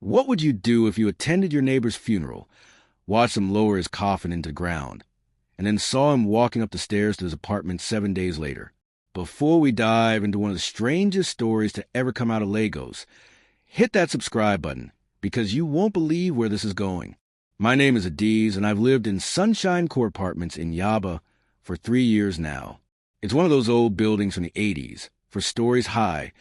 What would you do if you attended your neighbor's funeral, watched him lower his coffin into the ground, and then saw him walking up the stairs to his apartment 7 days later? Before we dive into one of the strangest stories to ever come out of Lagos, hit that subscribe button, because you won't believe where this is going. My name is Adaeze, and I've lived in Sunshine Court Apartments in Yaba for 3 years now. It's one of those old buildings from the 80s, for stories high,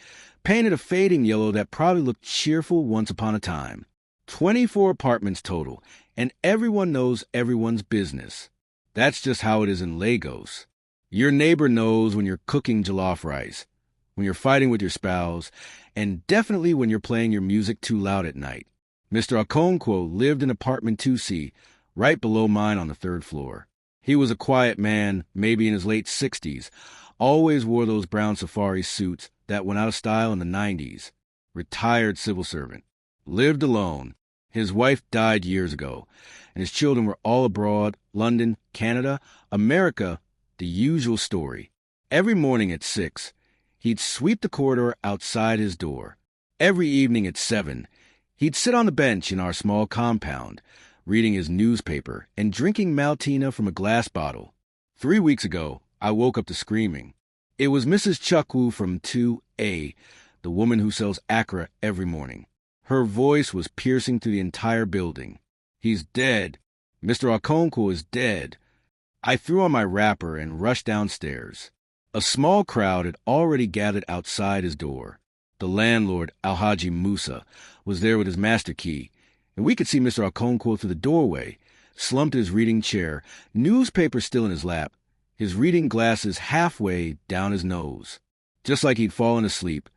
painted a fading yellow that probably looked cheerful once upon a time. 24 apartments total, and everyone knows everyone's business. That's just how it is in Lagos. Your neighbor knows when you're cooking jollof rice, when you're fighting with your spouse, and definitely when you're playing your music too loud at night. Mr. Okonkwo lived in apartment 2C, right below mine on the 3rd floor. He was a quiet man, maybe in his late 60s, always wore those brown safari suits that went out of style in the 90s. Retired civil servant. Lived alone. His wife died years ago, and his children were all abroad, London, Canada, America, the usual story. Every morning at 6, he'd sweep the corridor outside his door. Every evening at 7, he'd sit on the bench in our small compound, reading his newspaper and drinking Maltina from a glass bottle. 3 weeks ago, I woke up to screaming. It was Mrs. Chukwu from 2A, the woman who sells Accra every morning. Her voice was piercing through the entire building. He's dead. Mr. Okonkwo is dead. I threw on my wrapper and rushed downstairs. A small crowd had already gathered outside his door. The landlord, Alhaji Musa, was there with his master key, and we could see Mr. Okonkwo through the doorway, slumped in his reading chair, newspaper still in his lap, his reading glasses halfway down his nose. Just like he'd fallen asleep,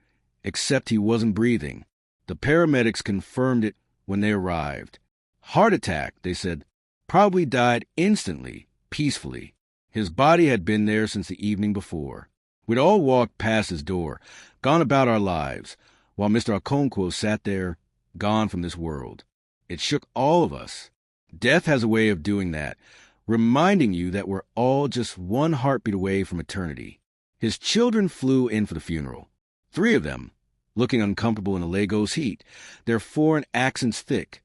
except he wasn't breathing. The paramedics confirmed it when they arrived. Heart attack, they said. Probably died instantly, peacefully. His body had been there since the evening before. We'd all walked past his door, gone about our lives, while Mr. Okonkwo sat there, gone from this world. It shook all of us. Death has a way of doing that, reminding you that we're all just one heartbeat away from eternity. His children flew in for the funeral. 3 of them, looking uncomfortable in the Lagos heat, their foreign accents thick,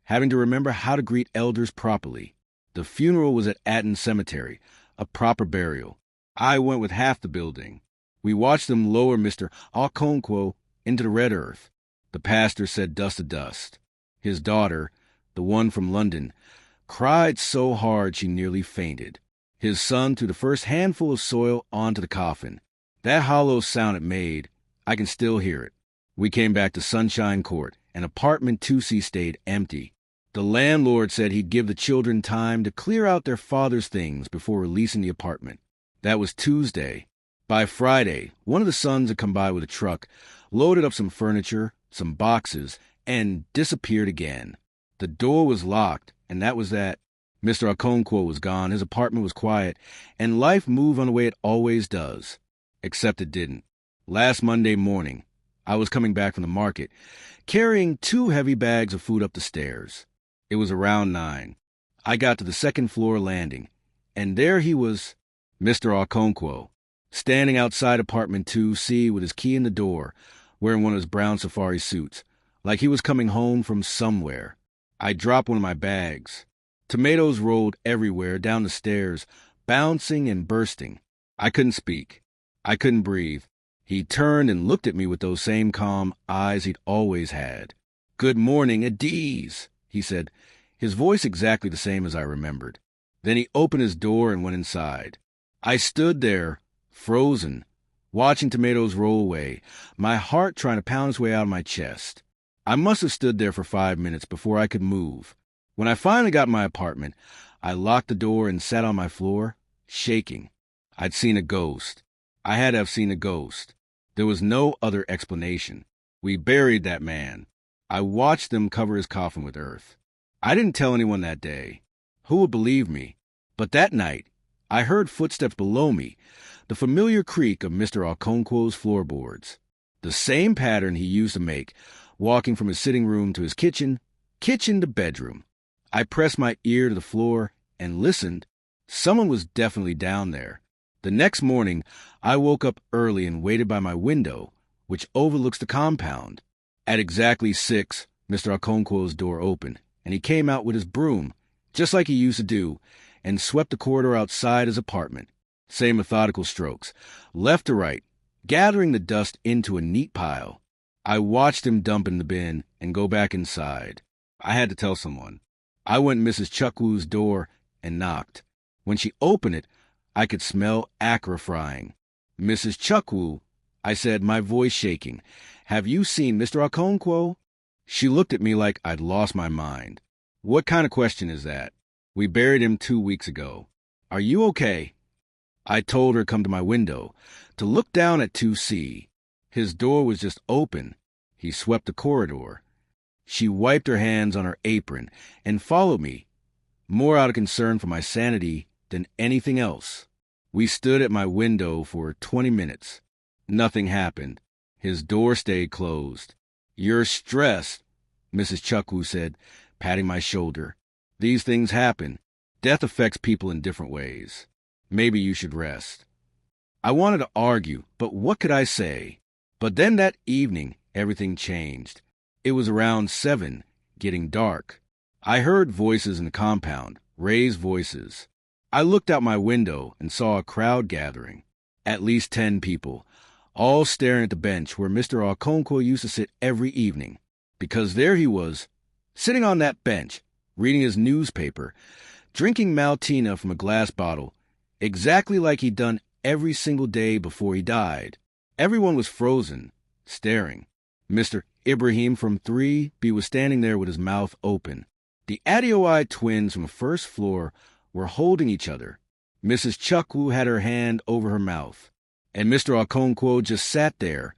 having to remember how to greet elders properly. The funeral was at Atan Cemetery, a proper burial. I went with half the building. We watched them lower Mr. Okonkwo into the red earth. The pastor said dust to dust. His daughter, the one from London, cried so hard she nearly fainted. His son threw the first handful of soil onto the coffin. That hollow sound it made, I can still hear it. We came back to Sunshine Court, and apartment 2C stayed empty. The landlord said he'd give the children time to clear out their father's things before releasing the apartment. That was Tuesday. By Friday, one of the sons had come by with a truck, loaded up some furniture, some boxes, and disappeared again. The door was locked, and that was that. Mr. Okonkwo was gone, his apartment was quiet, and life moved on the way it always does. Except it didn't. Last Monday morning, I was coming back from the market, carrying 2 heavy bags of food up the stairs. It was around 9. I got to the 2nd floor landing, and there he was, Mr. Okonkwo, standing outside apartment 2C with his key in the door, wearing one of his brown safari suits, like he was coming home from somewhere. I dropped one of my bags. Tomatoes rolled everywhere down the stairs, bouncing and bursting. I couldn't speak. I couldn't breathe. He turned and looked at me with those same calm eyes he'd always had. "Good morning, Adaeze," he said, his voice exactly the same as I remembered. Then he opened his door and went inside. I stood there, frozen, watching tomatoes roll away, my heart trying to pound its way out of my chest. I must have stood there for 5 minutes before I could move. When I finally got my apartment, I locked the door and sat on my floor, shaking. I'd seen a ghost. I had to have seen a ghost. There was no other explanation. We buried that man. I watched them cover his coffin with earth. I didn't tell anyone that day. Who would believe me? But that night, I heard footsteps below me, the familiar creak of Mr. Okonkwo's floorboards. The same pattern he used to make, walking from his sitting room to his kitchen to bedroom. I pressed my ear to the floor and listened. Someone was definitely down there. The next morning, I woke up early and waited by my window, which overlooks the compound. At exactly 6, Mr. Okonkwo's door opened, and he came out with his broom, just like he used to do, and swept the corridor outside his apartment. Same methodical strokes, left to right, gathering the dust into a neat pile. I watched him dump in the bin and go back inside. I had to tell someone. I went to Mrs. Chukwu's door and knocked. When she opened it, I could smell akra frying. "Mrs. Chukwu," I said, my voice shaking, "have you seen Mr. Okonkwo?" She looked at me like I'd lost my mind. "What kind of question is that? We buried him 2 weeks ago. Are you okay?" I told her to come to my window, to look down at 2C. His door was just open. He swept the corridor. She wiped her hands on her apron and followed me, more out of concern for my sanity than anything else. We stood at my window for 20 minutes. Nothing happened. His door stayed closed. "You're stressed," Mrs. Chukwu said, patting my shoulder. "These things happen. Death affects people in different ways. Maybe you should rest." I wanted to argue, but what could I say? But then that evening, everything changed. It was around 7, getting dark. I heard voices in the compound, raised voices. I looked out my window and saw a crowd gathering. At least 10 people, all staring at the bench where Mr. Okonkwo used to sit every evening. Because there he was, sitting on that bench, reading his newspaper, drinking Maltina from a glass bottle, exactly like he'd done every single day before he died. Everyone was frozen, staring. Mr. Ibrahim from 3B was standing there with his mouth open. The Adeeze twins from the first floor were holding each other. Mrs. Chukwu had her hand over her mouth, and Mr. Okonkwo just sat there,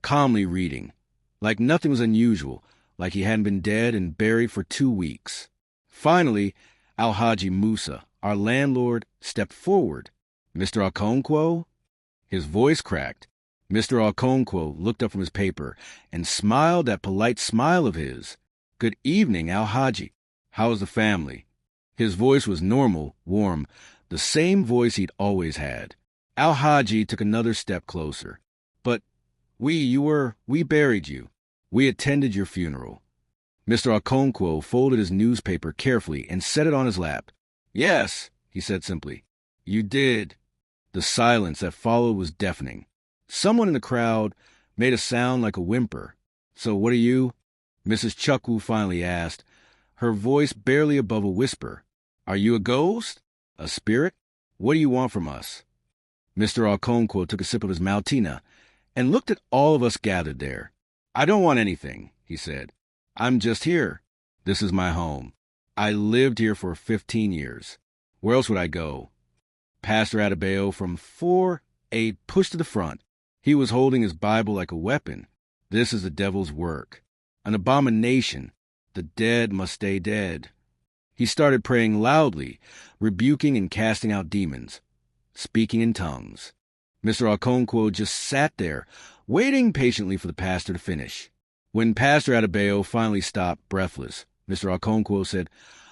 calmly reading, like nothing was unusual, like he hadn't been dead and buried for 2 weeks. Finally, Alhaji Musa, our landlord, stepped forward. "Mr. Okonkwo?" His voice cracked. Mr. Okonkwo looked up from his paper and smiled that polite smile of his. "Good evening, Alhaji. How's the family?" His voice was normal, warm, the same voice he'd always had. Alhaji took another step closer. "But we buried you. We attended your funeral." Mr. Okonkwo folded his newspaper carefully and set it on his lap. "Yes," he said simply. "You did." The silence that followed was deafening. Someone in the crowd made a sound like a whimper. "So what are you?" Mrs. Chukwu finally asked, her voice barely above a whisper. "Are you a ghost? A spirit? What do you want from us?" Mr. Okonkwo took a sip of his Maltina and looked at all of us gathered there. "I don't want anything," he said. "I'm just here. This is my home. I lived here for 15 years. Where else would I go?" Pastor Adaeze from 4A pushed to the front. He was holding his Bible like a weapon. "This is the devil's work. An abomination. The dead must stay dead." He started praying loudly, rebuking and casting out demons, speaking in tongues. Mr. Okonkwo just sat there, waiting patiently for the pastor to finish. When Pastor Adaeze finally stopped, breathless, Mr. Okonkwo said,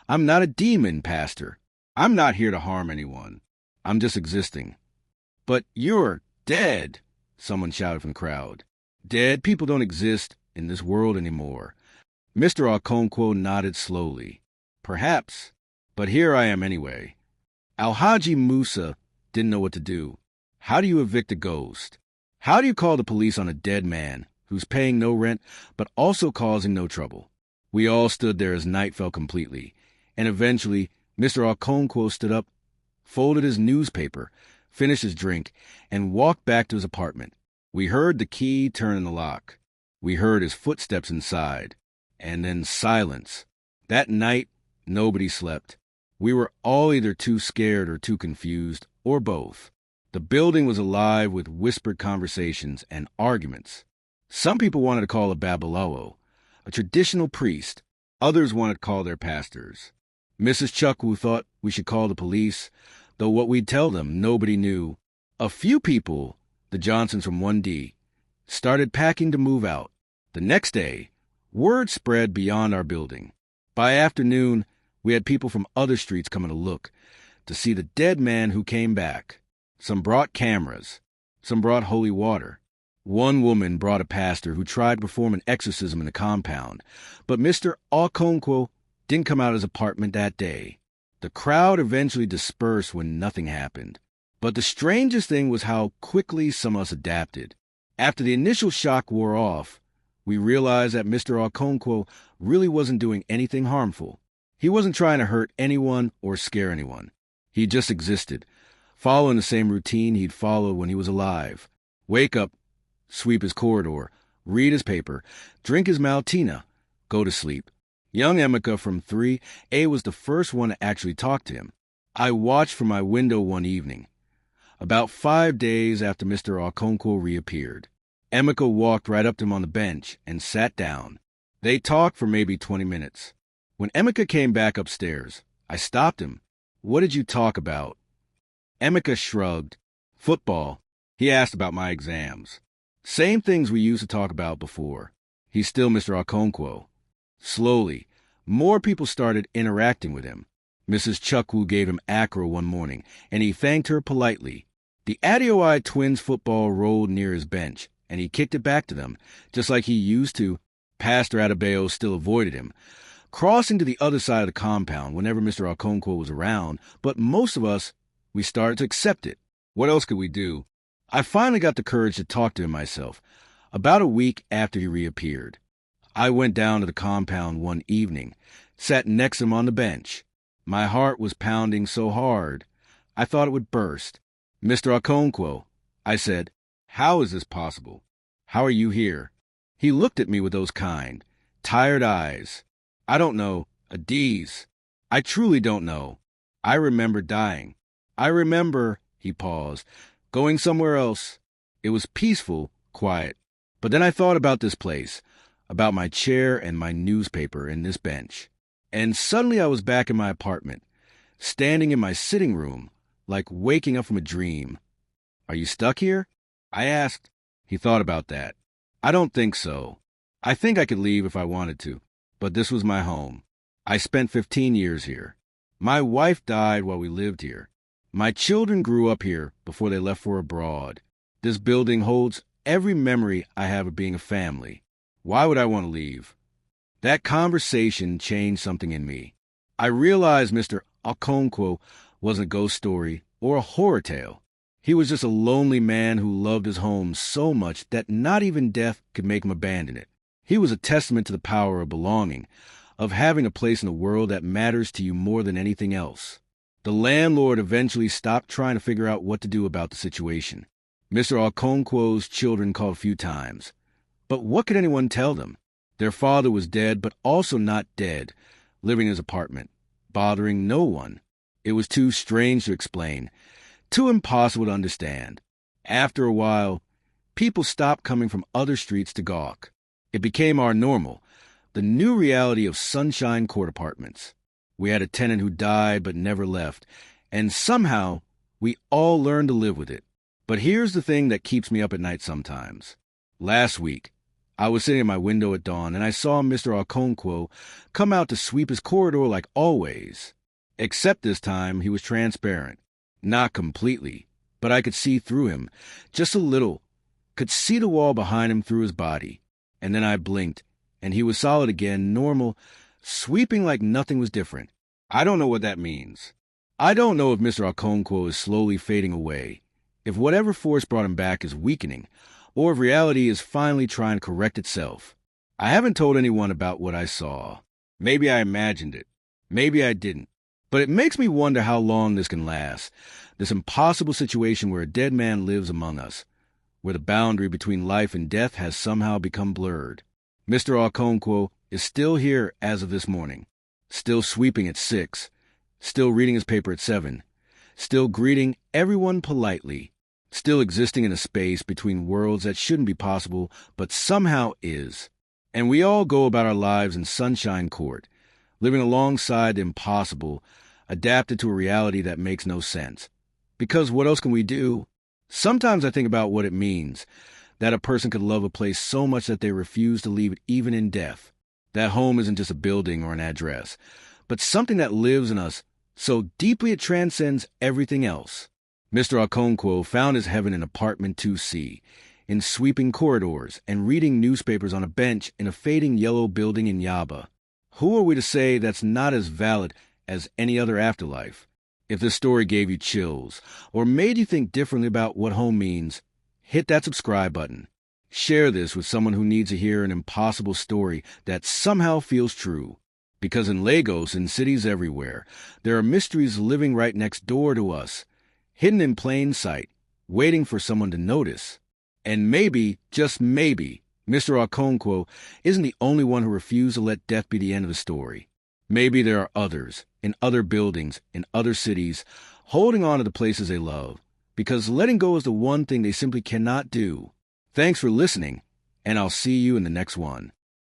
"I'm not a demon, Pastor. I'm not here to harm anyone. I'm just existing." "But you're dead," someone shouted from the crowd. "Dead people don't exist in this world anymore." Mr. Okonkwo nodded slowly. "Perhaps, but here I am anyway." Alhaji Musa didn't know what to do. How do you evict a ghost? How do you call the police on a dead man who's paying no rent but also causing no trouble? We all stood there as night fell completely, and eventually Mr. Okonkwo stood up, folded his newspaper, finished his drink, and walked back to his apartment. We heard the key turn in the lock. We heard his footsteps inside, and then silence. That night, nobody slept. We were all either too scared or too confused, or both. The building was alive with whispered conversations and arguments. Some people wanted to call a Babalawo, a traditional priest. Others wanted to call their pastors. Mrs. Chukwu thought we should call the police, though what we'd tell them nobody knew. A few people, the Johnsons from 1D, started packing to move out. The next day, word spread beyond our building. By afternoon, we had people from other streets coming to look, to see the dead man who came back. Some brought cameras. Some brought holy water. One woman brought a pastor who tried to perform an exorcism in the compound, but Mr. Okonkwo didn't come out of his apartment that day. The crowd eventually dispersed when nothing happened. But the strangest thing was how quickly some of us adapted. After the initial shock wore off, we realized that Mr. Okonkwo really wasn't doing anything harmful. He wasn't trying to hurt anyone or scare anyone. He just existed, following the same routine he'd followed when he was alive. Wake up, sweep his corridor, read his paper, drink his maltina, go to sleep. Young Emeka from 3A was the first one to actually talk to him. I watched from my window one evening, about 5 days after Mr. Okonkwo reappeared. Emeka walked right up to him on the bench and sat down. They talked for maybe 20 minutes. When Emeka came back upstairs, I stopped him. "What did you talk about?" Emeka shrugged. "Football." He asked about my exams. Same things we used to talk about before. He's still Mr. Okonkwo. Slowly, more people started interacting with him. Mrs. Chukwu gave him acro one morning, and he thanked her politely. The Adaeze twins football rolled near his bench, and he kicked it back to them, just like he used to. Pastor Adaeze still avoided him, crossing to the other side of the compound whenever Mr. Okonkwo was around, but most of us, we started to accept it. What else could we do? I finally got the courage to talk to him myself, about a week after he reappeared. I went down to the compound one evening, sat next to him on the bench. My heart was pounding so hard, I thought it would burst. "Mr. Okonkwo," I said, "how is this possible? How are you here?" He looked at me with those kind, tired eyes. "I don't know, Adaeze. I truly don't know. I remember dying. I remember," he paused, "going somewhere else. It was peaceful, quiet. But then I thought about this place, about my chair and my newspaper and this bench. And suddenly I was back in my apartment, standing in my sitting room, like waking up from a dream. "Are you stuck here?" I asked. He thought about that. "I don't think so. I think I could leave if I wanted to, but this was my home. I spent 15 years here. My wife died while we lived here. My children grew up here before they left for abroad. This building holds every memory I have of being a family. Why would I want to leave?" That conversation changed something in me. I realized Mr. Okonkwo wasn't a ghost story or a horror tale. He was just a lonely man who loved his home so much that not even death could make him abandon it. He was a testament to the power of belonging, of having a place in the world that matters to you more than anything else. The landlord eventually stopped trying to figure out what to do about the situation. Mr. Okonkwo's children called a few times. But what could anyone tell them? Their father was dead, but also not dead, living in his apartment, bothering no one. It was too strange to explain, too impossible to understand. After a while, people stopped coming from other streets to gawk. It became our normal, the new reality of Sunshine Court apartments. We had a tenant who died but never left, and somehow we all learned to live with it. But here's the thing that keeps me up at night sometimes. Last week, I was sitting at my window at dawn, and I saw Mr. Okonkwo come out to sweep his corridor like always. Except this time, he was transparent. Not completely, but I could see through him, just a little. Could see the wall behind him through his body. And then I blinked, and he was solid again, normal, sweeping like nothing was different. I don't know what that means. I don't know if Mr. Okonkwo is slowly fading away, if whatever force brought him back is weakening, or if reality is finally trying to correct itself. I haven't told anyone about what I saw. Maybe I imagined it. Maybe I didn't. But it makes me wonder how long this can last, this impossible situation where a dead man lives among us, where the boundary between life and death has somehow become blurred. Mr. Okonkwo is still here as of this morning, still sweeping at 6, still reading his paper at 7, still greeting everyone politely, still existing in a space between worlds that shouldn't be possible, but somehow is. And we all go about our lives in Sunshine Court, living alongside the impossible, adapted to a reality that makes no sense. Because what else can we do? Sometimes I think about what it means, that a person could love a place so much that they refuse to leave it even in death. That home isn't just a building or an address, but something that lives in us so deeply it transcends everything else. Mr. Okonkwo found his heaven in apartment 2C. in sweeping corridors, and reading newspapers on a bench in a fading yellow building in Yaba. Who are we to say that's not as valid as any other afterlife? If this story gave you chills, or made you think differently about what home means, hit that subscribe button. Share this with someone who needs to hear an impossible story that somehow feels true. Because in Lagos and cities everywhere, there are mysteries living right next door to us, hidden in plain sight, waiting for someone to notice. And maybe, just maybe, Mr. Okonkwo isn't the only one who refused to let death be the end of the story. Maybe there are others, in other buildings, in other cities, holding on to the places they love, because letting go is the one thing they simply cannot do. Thanks for listening, and I'll see you in the next one.